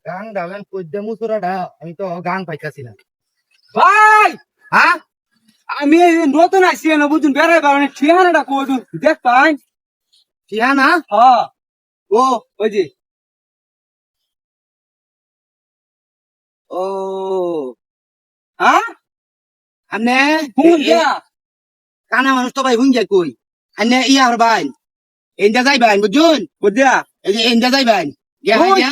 গাং ডাবেন কইতে মুসুরাটা আমি তো গাং পাইতাছি না। ভাই হ্যাঁ আমি এই নতুন আসছি না বুঝুন বেড়াই পারেন ঠিকানাটা কোন দেখ পাই ঠিয়ানা হ্যাঁ ও ওই যে ও হ্যাঁ আমনে কোন দিয়া কানা মানুষ তো ভাই হুন যায় কই আনে ইয়া হর ভাই এন্ডা যাই ভাই বুঝুন বুঝিয়া এই যে এন্ডা যাই ভাই গিয়া ওই। দিয়া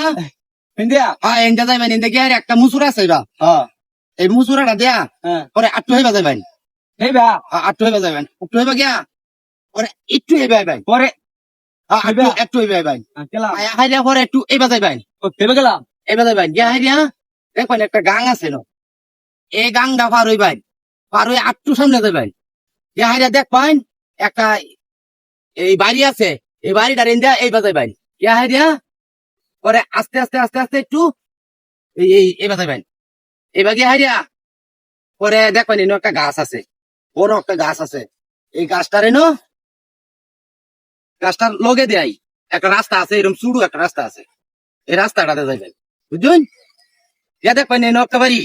ইন্ডিয়া হ্যাঁ এন্ডা যাই ভাই এন্ডা গিয়া একটা মুসুরা আছে বা হ্যাঁ এই মুসুরাটা দেয়া হ্যাঁ পরে আটটু হইবা যাই ভাই এই বা আটটু হইবা যাই ভাই আটটু হইবা গিয়া পরে একটু হইবা ভাই পরে একটু একটু হইবা ভাই গেলাম আয়া হাইরা পরে একটু এইবা যাই ভাই ভেবে গেলাম এইবা যাই ভাই গিয়া হাইরা দেখবেন একটা গাং আছে না এই গাংটা পার হই ভাই পার হয়ে আটটু সামনে যাই ভাই গিয়া হাইরা দেখ পাইন একটা এই বাড়ি আছে এই বাড়িটা রেঞ্জা এই বাজাই ভাই গিয়া হাইরা পরে আস্তে আস্তে আস্তে আস্তে একটু এই বাজাই ভাই এবার গিয়া হাইরা পরে দেখবেন এনে একটা গাছ আছে বড় একটা গাছ আছে এই গাছটার এনো গাছটার লগে দেয় একটা রাস্তা আছে এরকম চুড়ু একটা রাস্তা আছে এই রাস্তাটাতে যাইবেন বুঝছেন ইয়া দেখবেন এনে একটা বাড়ি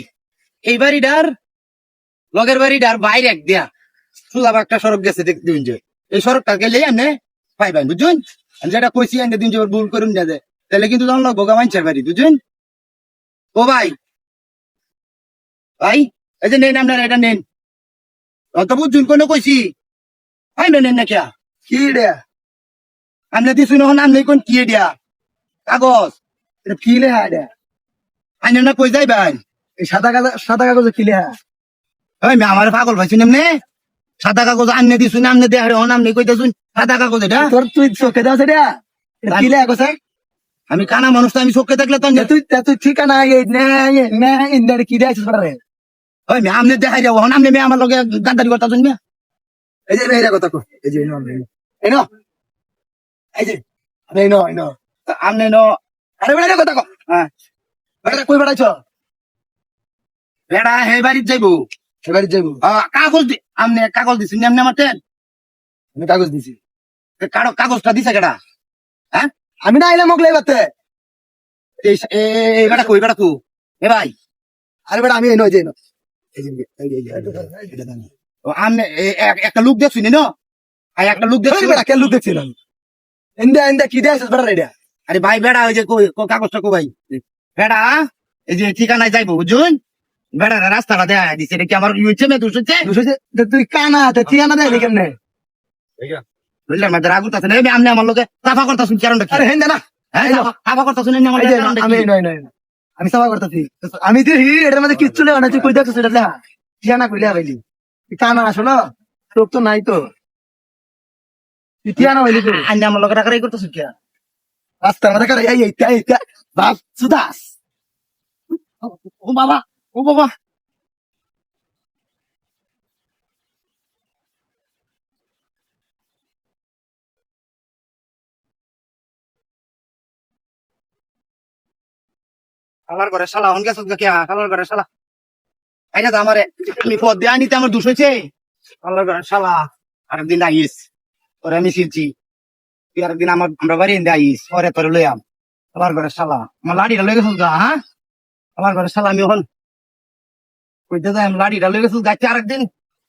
এই বাড়িটার লগের বাড়িটার বাইরে এক দিয়া সুলাভ একটা সড়ক গেছে দেখতে দিন যে এই সড়কটা গেলে এমনি পাইবেন বুঝছেন আমি যেটা কইছি এনে দিন যে ভুল করুন না যে তাহলে কিন্তু তখন ভোগা মানছের বাড়ি বুঝছেন ও ভাই ভাই এই যে নেন আপনারা এটা নেন অত বুঝুন কোনো কইছি ভাই নেন না কিয়া কি রে আপনি দিছুন এখন আপনি কোন কি দিয়া কাগজ এটা কি লেখা এটা আইনে না কই যাই ভাই এই সাদা কাগজে কি লেখা ওই মে আমার পাগল ভাইছুন এমনি সাদা কাগজ আননে দিছুন আমনে দেহারে হন আপনি কইতাছুন সাদা কাগজ এটা তোর তুই চোখে দাও সেটা এটা কি লেখা কোথায় আমি কানা মানুষ তো আমি চোখে দেখলে তো তুই ঠিকানা ইন্ডিয়ার কি দিয়ে আসিস রে ওই মে আমনে দেখাই যাবো হন আপনি মে আমার লগে গাদ্দারি করতাছুন মে এই যে এইটা কথা কো এই যে এই নো এই যে আরে এই নো আমনে ন আরে বেড়া কথা কো হ্যাঁ বেড়া কই বেড়াইছ বেড়া হে বাড়িত যাইবো এবারে যাইবো কাগজ আমনে কাগজ দিছুন এমনি আমার তেন আমি কাগজ দিছি কাগজটা দিছে কেডা হ্যাঁ আমি না আইলাম মগলাই বাতে এই বেটা কই বেটা কু এ ভাই আরে বেড়া আমি এই নই যে নো এই যে আমনে একটা লোক দেখছুন ন একটা লোক এই দেখছুন বেড়া কে লুক দেখছিলাম ইন্ডিয়া কি দিয়ে আসিস বেড়া রেডা আরে ভাই বেড়া ওই যে কাগজটা কো ভাই বেড়া এই যে ঠিকানায় যাইবো বুঝুন বেড়া রাস্তাটা দেয়া দিছে এটা কি আমার হচ্ছে না দোষ হচ্ছে তুই কানা তো ঠিকানা দেয় কেমনে বুঝলাম না রাগুত আছে না আমনে আমার লোকে সাফা করতাছুন কারণটা কি আরে হেন না হ্যাঁ সাফা করতাছুন আমার এই যে কারণটা আমি কি? নই নই আমি সাফা করতেছি আমি তো এটার মধ্যে কিচ্ছু নেই না তুই কই দেখছিস এটা লেখা ঠিকানা কইলে ভাইলি তুই কানা আসো না তোর তো নাই তো তুই ঠিকানা হইলি তো আইনে আমার লোকে টাকারাই করতাছুন কি রাস্তার মধ্যে কারা এই বাপ সুদাস ও বাবা ও বাবা আমার ঘরে শালা হন গেছ কে আমার ঘরে শালা আইনা তো আমারে আমি পদ দিয়ে আনিতে আমার দোষ হয়েছে আমার ঘরে শালা আরেকদিন আইস ওরে আমি চিনছি তুই আরেকদিন আমরা বাড়ি এনে আইস পরে তোরে লইয়াম আমার ঘরে শালা আমার লাড়িটা লয়ে গেছিল গা হ্যাঁ আমার ঘরে শালা আমি এখন কইতে যাই আমি লাড়িটা লয়ে গেছিল গাইতে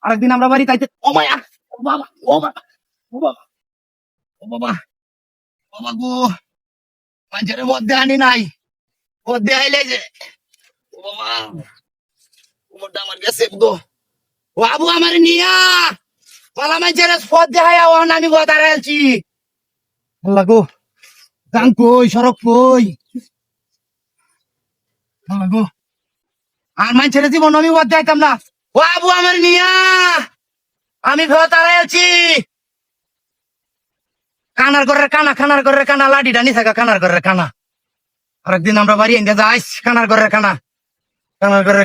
আরেকদিন আমরা বাড়ি তাইতে ও মায়া ও বাবা ও বাবা ও বাবা ও বাবা ও বাবা গো পাঞ্জারের মধ্যে আনি নাই মধ্যে আইলে যে ও বাবা ওটা আমার গেছে গো ও আবু আমার নিয়া পালা মাইজের পথ দেখায় ওহন আমি কথা রাখছি আল্লাহ গো গান কই সড়ক কই আল্লাহ গো আর মাইজের জীবন আমি পথ যাইতাম না ও আবু আমার নিয়া আমি ভয় তাড়াইছি কানার ঘরের কানা লাঠিটা নি থাকা কানার ঘরের কানা আরেকদিন আমরা বাড়ি এনে যাইস কানার ঘরের কানা কানার ঘরের